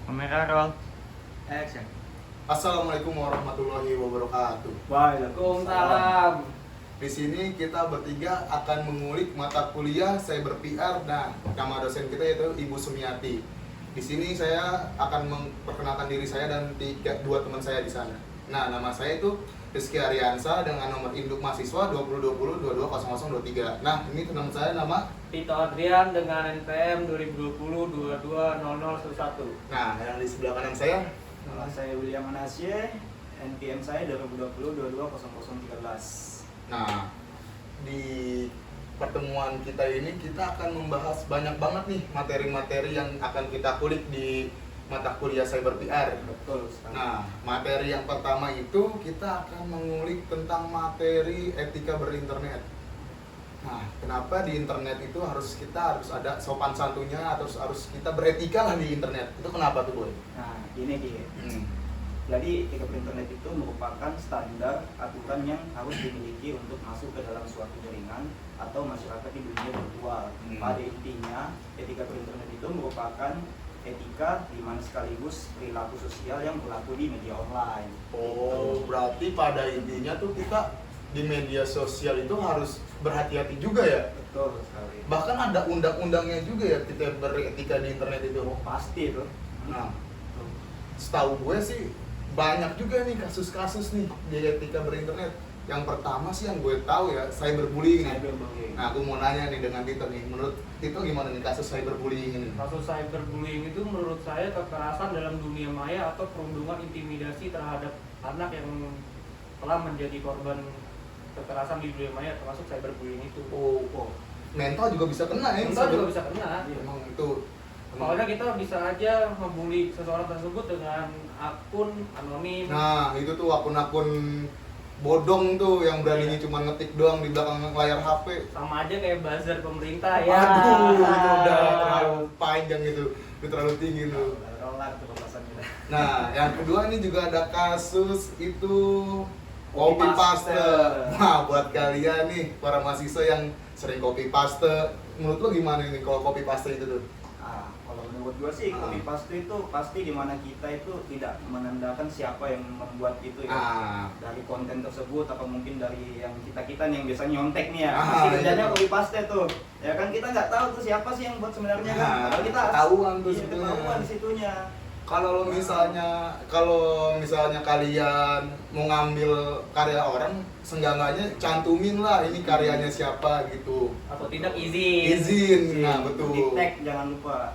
Kamera roll. Action. Assalamualaikum warahmatullahi wabarakatuh. Waalaikumsalam. Di sini kita bertiga akan mengulik mata kuliah Cyber PR dan nama dosen kita yaitu Ibu Sumiati. Di sini saya akan memperkenalkan diri saya dan dua teman saya di sana. Nah, nama saya itu Rizky Ariansa dengan nomor induk mahasiswa 2020-220023. Nah, ini teman saya nama Tito Adrian dengan NPM 2020-220011. Nah, yang di sebelah kanan saya Nama saya William Anasye, NPM saya 2020-220013. Nah, di pertemuan kita ini kita akan membahas banyak banget nih materi-materi yang akan kita kulik di mata kuliah Cyber PR. Betul sekali. Nah, materi yang pertama itu kita akan mengulik tentang materi etika berinternet. Nah, kenapa di internet itu kita harus ada sopan santunnya, harus kita beretika lah di internet. Itu kenapa tuh, Boy? Nah, gini Ki. Hmm. Jadi etika berinternet itu merupakan standar aturan yang harus dimiliki untuk masuk ke dalam suatu jaringan atau masyarakat di dunia virtual. Pada intinya, etika berinternet itu merupakan etika di mana sekaligus perilaku sosial yang berlaku di media online. Oh, berarti pada intinya tuh kita di media sosial itu harus berhati-hati juga ya. Betul sekali. Bahkan ada undang-undangnya juga ya kita beretika di internet itu. Oh, pasti itu. Nah, setahu gue sih banyak juga nih kasus-kasus nih di etika berinternet. Yang pertama sih yang gue tahu ya cyberbullying nih. Cyberbullying. Nah, aku mau nanya nih dengan Tito nih. Menurut Tito gimana nih kasus cyberbullying ini? Kasus cyberbullying itu menurut saya kekerasan dalam dunia maya atau perundungan intimidasi terhadap anak yang telah menjadi korban kekerasan di dunia maya, termasuk cyberbullying itu. Oh, mental juga bisa kena ya. Mental juga bisa kena. Emang itu. Soalnya kita bisa aja ngebully seseorang tersebut dengan akun anonim. Nah, itu tuh akun-akun bodong tuh yang beraninya Iya. cuma ngetik doang di belakang layar HP. Sama aja kayak buzzer pemerintah ya. Aduh, itu udah terlalu panjang itu, udah terlalu tinggi tuh. Roller tuh pembahasan kita. Nah, yang kedua ini juga ada kasus itu copy Copy paste. paste. Nah, buat kalian nih para mahasiswa yang sering copy paste, menurut lo gimana nih kalau copy paste itu tuh? Kalau menurut gue sih copy paste itu pasti dimana kita itu tidak menandakan siapa yang membuat itu ya. Dari konten tersebut atau mungkin dari yang kita yang biasa nyontek nih ya. Pasti kerjanya iya. copy paste tuh. Ya kan kita nggak tahu tuh siapa sih yang buat sebenarnya kan. Padahal kita ketahuan tuh iya, sebetulnya. ketahuan di situnya. Kalau misalnya kalian mau ngambil karya orang, seenggaknya cantumin lah ini karyanya siapa gitu. Atau tidak izin. Izin. Nah, betul. Di tag jangan lupa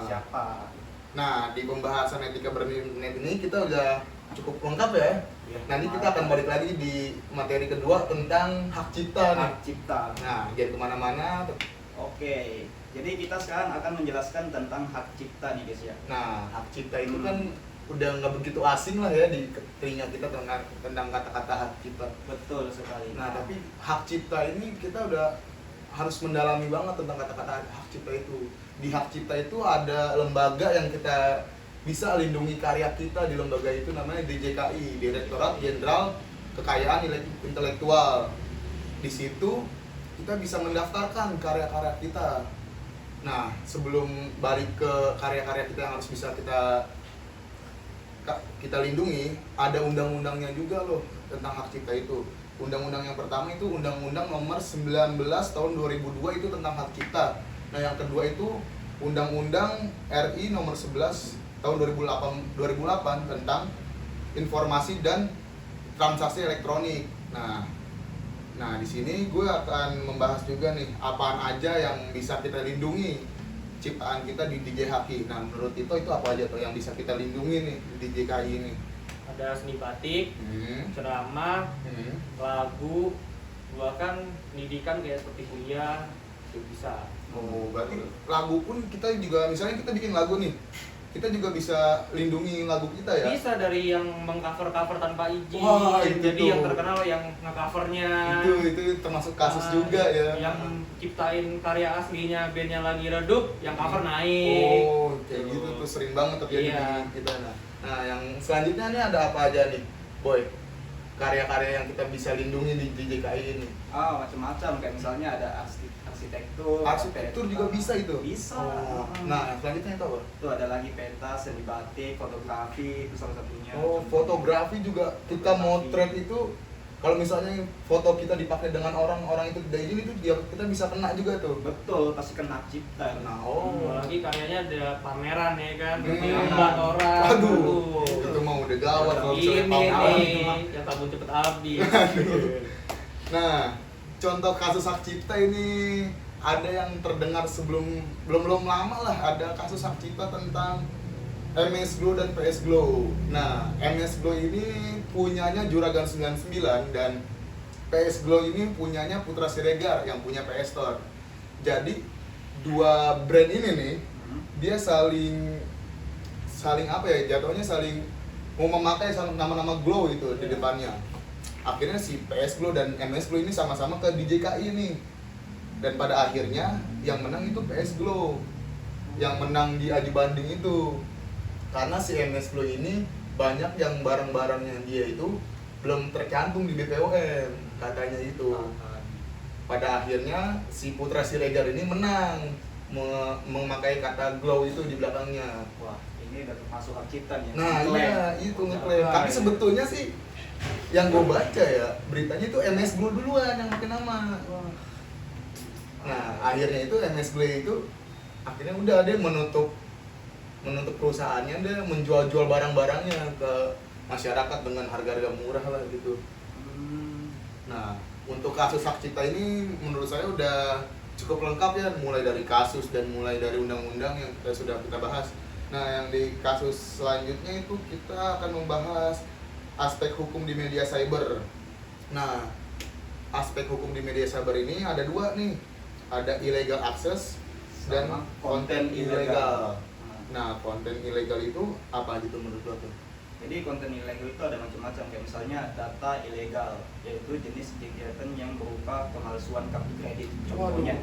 siapa. Nah, di pembahasan etika berinternet ini kita udah cukup lengkap ya. Ya, Nanti kita akan balik lagi di materi kedua tentang hak cipta nih. hak cipta. Nah, jangan kemana-mana. Oke, jadi kita sekarang akan menjelaskan tentang hak cipta nih guys ya. Nah, hak cipta itu kan udah nggak begitu asing lah ya di telinga kita tentang kata-kata hak cipta. Betul sekali. Nah, tapi hak cipta ini kita udah harus mendalami banget tentang kata-kata hak cipta itu. Di hak cipta itu ada lembaga yang kita bisa lindungi karya kita. Di lembaga itu namanya DJKI, Direktorat Jenderal Kekayaan Intelektual. Di situ kita bisa mendaftarkan karya-karya kita. Nah, sebelum balik ke karya-karya kita yang harus bisa kita lindungi, ada undang-undangnya juga loh tentang hak cipta itu. Undang-undang yang pertama itu Undang-Undang Nomor 19 Tahun 2002 itu tentang hak cipta. Nah, yang kedua itu Undang-Undang RI Nomor 11 Tahun 2008 tentang informasi dan transaksi elektronik. Nah, di sini gue akan membahas juga nih apaan aja yang bisa kita lindungi ciptaan kita di DJHQ. Nah, menurut itu apa aja tuh yang bisa kita lindungi nih di DJKI ini? Ada seni batik, ceramah, lagu, bahkan pendidikan kayak seperti kuliah itu bisa. Oh, berarti lagu pun kita juga, misalnya kita bikin lagu nih, kita juga bisa lindungi lagu kita ya? Bisa dari yang mengcover-cover tanpa izin. Wah, itu jadi tuh. yang terkenal yang nge-covernya. Itu termasuk kasus juga ya. Yang ciptain karya aslinya bandnya lagi redup, yang cover naik. Oh, kayak gitu tuh sering banget terjadi Iya. di kita. Nah, yang selanjutnya nih ada apa aja nih, Boy? karya-karya yang kita bisa lindungi di DJKI ini? Macam-macam, kayak misalnya ada arsitektur. Arsitektur juga bisa itu? Bisa. Oh. Nah, selanjutnya itu apa? Itu ada lagi peta, seni batik, fotografi, itu salah satunya. Oh, fotografi juga kita motret itu. Kalau misalnya foto kita dipakai dengan orang itu tidak izin itu kita bisa kena juga tuh. Betul, pasti kena hak cipta. Nah, oh. Apalagi karyanya ada pameran ya kan, Hmm. gambar orang. Aduh, itu mau udah gawat kalau Ini misalnya pameran. nih, yang tabung cepet habis. Nah, contoh kasus hak cipta ini ada yang terdengar belum lama lah, ada kasus hak cipta tentang MS Glow dan PS Glow. Nah, MS Glow ini punyanya Juragan 99 dan PS Glow ini punyanya Putra Siregar yang punya PS Store. Jadi dua brand ini nih dia saling apa ya, jatuhnya saling mau memakai nama-nama Glow itu di depannya. Akhirnya si PS Glow dan MS Glow ini sama-sama ke DJKI nih. Dan pada akhirnya yang menang itu PS Glow. Yang menang di aju banding itu. Karena si MS Glow ini banyak yang barang-barangnya dia itu belum tercantum di BPOM katanya itu. Pada akhirnya si Putra Siregar ini menang memakai kata Glow itu di belakangnya. Wah, ini udah termasuk hak cipta nih. Nah iya, itu ngeklaim. Tapi sebetulnya sih yang gue baca ya, beritanya itu MS Glow duluan yang pakai nama. Nah akhirnya itu MS Glow itu akhirnya udah dia menutup perusahaannya, dia menjual barang-barangnya ke masyarakat dengan harga-harga murah lah gitu. Nah, untuk kasus hak cipta ini menurut saya udah cukup lengkap ya, mulai dari kasus dan mulai dari undang-undang yang sudah kita bahas. Nah, yang di kasus selanjutnya itu kita akan membahas aspek hukum di media cyber. Nah, aspek hukum di media cyber ini ada dua nih, ada illegal access dan Sama konten konten ilegal. Nah, konten ilegal itu apa gitu menurut lo tuh? Jadi konten ilegal itu ada macam-macam, kayak misalnya data ilegal, yaitu jenis kegiatan yang berupa pemalsuan kartu kredit. Contohnya,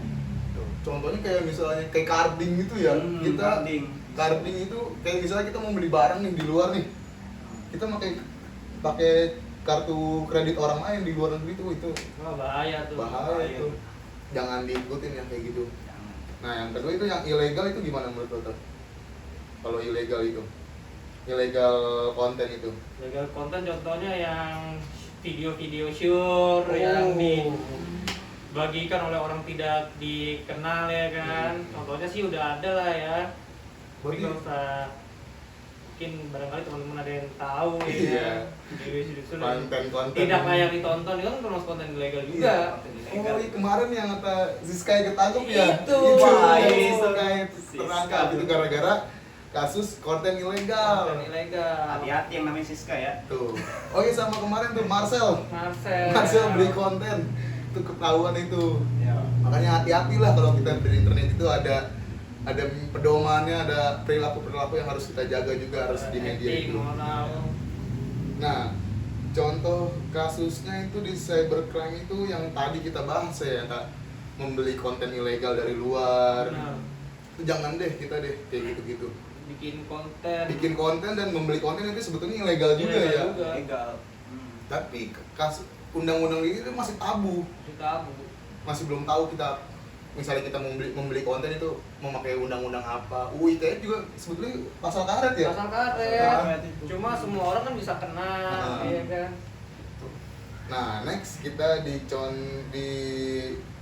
Contohnya kayak misalnya kayak carding gitu ya. Kita carding itu kayak misalnya kita mau beli barang nih di luar nih. Kita pakai kartu kredit orang lain di luar negeri itu Wah, bahaya tuh. bahaya itu. Jangan diikutin yang kayak gitu. Nah, yang kedua itu yang ilegal itu gimana menurut lo tuh? Kalau ilegal itu, ilegal konten itu. Legal konten contohnya yang video-video syur yang dibagikan oleh orang tidak dikenal ya kan. Contohnya sih udah ada lah ya. Tapi nggak usah, mungkin barangkali teman-teman ada yang tahu ya. Iya. Video-video syur Konten tidak layak ditonton, itu kan termasuk konten ilegal juga. Iya. Oh, iya, kemarin yang kata Ziskai ketangkep ya. Itu. Wah, Iya. Ziskai terangkap itu gara-gara kasus konten ilegal. Konten ilegal. hati-hati yang namanya Siska ya. Tuh. Oh iya, sama kemarin tuh Marcel beli konten itu ketahuan itu. Ya. Makanya hati-hati lah kalau kita di internet itu ada pedomannya, ada perilaku yang harus kita jaga juga harus di media itu. Nah, contoh kasusnya itu di cybercrime itu yang tadi kita bahas ya, tak membeli konten ilegal dari luar. Benar. Itu jangan deh kita kayak gitu-gitu. Bikin konten Dan membeli konten itu sebetulnya ilegal juga Ilegal ya. juga. Legal. Tapi kasus undang-undang ini itu masih tabu. Masih belum tahu kita, misalnya kita membeli konten itu memakai undang-undang apa. ITE juga sebetulnya pasal karet ya. Pasal karet. Karet itu. Cuma semua orang kan bisa kena, iya kan. Nah, next kita di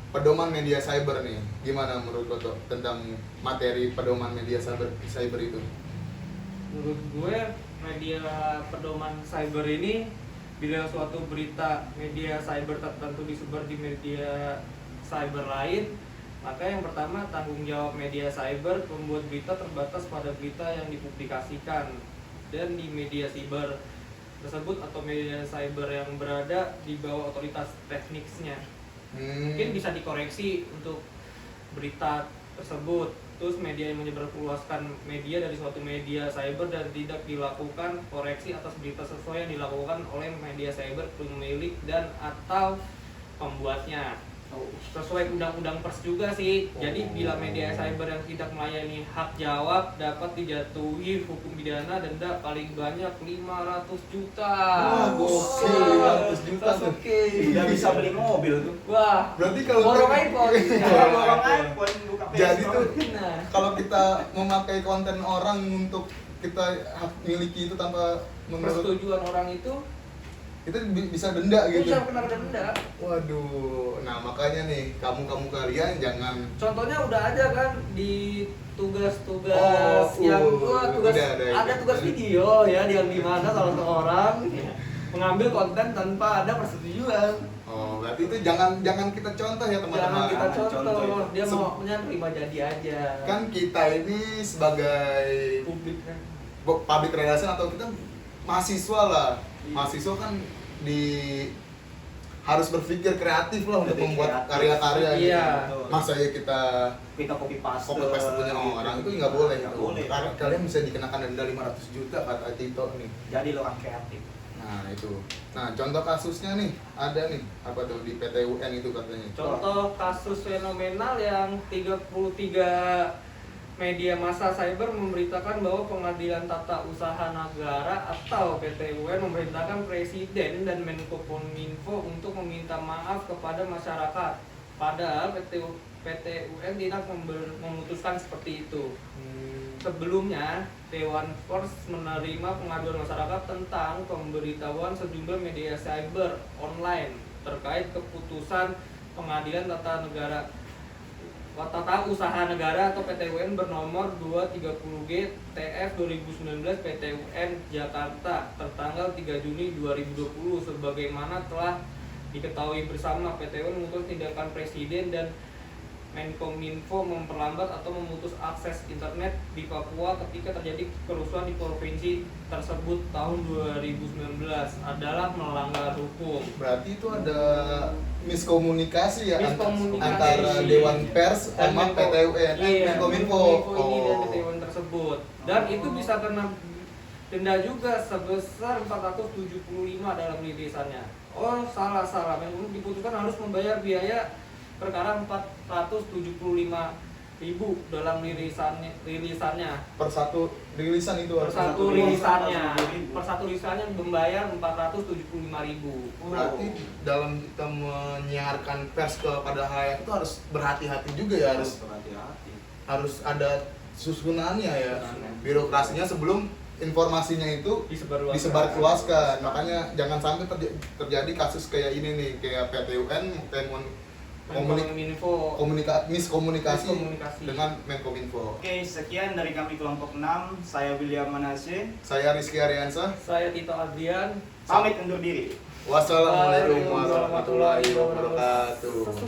pedoman media cyber nih. Gimana menurut lo tentang materi pedoman media cyber itu? Menurut gue media pedoman cyber ini, bila suatu berita media cyber tertentu disebar di media cyber lain, maka yang pertama tanggung jawab media cyber membuat berita terbatas pada berita yang dipublikasikan dan di media cyber tersebut atau media cyber yang berada di bawah otoritas teknisnya. Mungkin bisa dikoreksi untuk berita tersebut. Terus media yang menyebarluaskan media dari suatu media cyber dan tidak dilakukan koreksi atas berita sesuai yang dilakukan oleh media cyber pemilik dan atau pembuatnya. sesuai undang-undang pers juga sih. Jadi bila media cyber yang tidak melayani hak jawab dapat dijatuhi hukum pidana denda paling banyak 500 juta. Wah, gokil, 500 juta tuh. Oke. Udah bisa beli mobil tuh. Wah, Berarti kalau borong iPhone. Borong iPhone, buka Jadi Facebook. tuh Nah, kalau kita memakai konten orang untuk kita miliki itu tanpa menurut persetujuan orang itu itu bisa denda gitu. bisa kena denda. Waduh, nah makanya nih kamu kalian jangan Contohnya udah ada kan di tugas-tugas Oh, yang tugas ada ada itu. tugas video ya yang dimana salah seorang mengambil konten tanpa ada persetujuan. Oh, berarti itu jangan kita contoh ya teman-teman. Jangan kita Jangan contoh contoh, itu. dia maunya terima jadi aja. Kan kita ini sebagai Publik kan. public relation atau kita mahasiswa lah. Iya. Mahasiswa kan harus berpikir kreatif lah untuk Lebih membuat kreatif. karya-karya gitu. Iya. Masa ya kita Kita copy paste punya orang itu nggak boleh. Nggak gitu. boleh. Kalian bisa dikenakan denda 500 juta kata Tito nih. Jadi lo orang kreatif. Nah itu. Nah contoh kasusnya nih ada nih apa tuh di PT UN itu katanya. Contoh kasus fenomenal yang 33 media massa cyber memberitakan bahwa Pengadilan Tata Usaha Negara atau PT UN memerintahkan Presiden dan Menkominfo untuk meminta maaf kepada masyarakat. Padahal PT UN tidak memutuskan seperti itu. Sebelumnya, Dewan Pers menerima pengaduan masyarakat tentang pemberitahuan sejumlah media cyber online terkait keputusan Pengadilan Tata Usaha Negara atau PT UN bernomor 230G TF 2019 PT UN Jakarta tertanggal 3 Juni 2020 sebagaimana telah diketahui bersama. PT UN mengutus tindakan Presiden dan Menkominfo memperlambat atau memutus akses internet di Papua ketika terjadi kerusuhan di provinsi tersebut tahun 2019 adalah melanggar hukum. Berarti itu ada miskomunikasi ya Miskomunikasi. antara Dewan Pers Dan sama PT UN Iya, Menkominfo. ini dan PT UN tersebut. Dan itu bisa kena denda juga sebesar 475 dalam rilisannya. Oh, salah. Yang diputuskan harus membayar biaya perkara 475.000 dalam rilisannya. Per satu rilisan itu harus Per satu rilisan. rilisannya membayar 475.000. Berarti dalam kita menyiarkan pers kepada halayak itu harus berhati-hati juga ya, berhati-hati. harus ada susunannya ya, Susunan. birokrasinya sebelum informasinya itu disebarluaskan. Makanya jangan sampai terjadi kasus kayak ini nih, kayak PT UN Menkominfo miskomunikasi Miskomunikasi. dengan Menkominfo. Oke, sekian dari kami kelompok 6. Saya William Manase. Saya Rizky Ariansyah. Saya Tito Adrian. Pamit undur diri. Wassalamualaikum warahmatullahi wabarakatuh.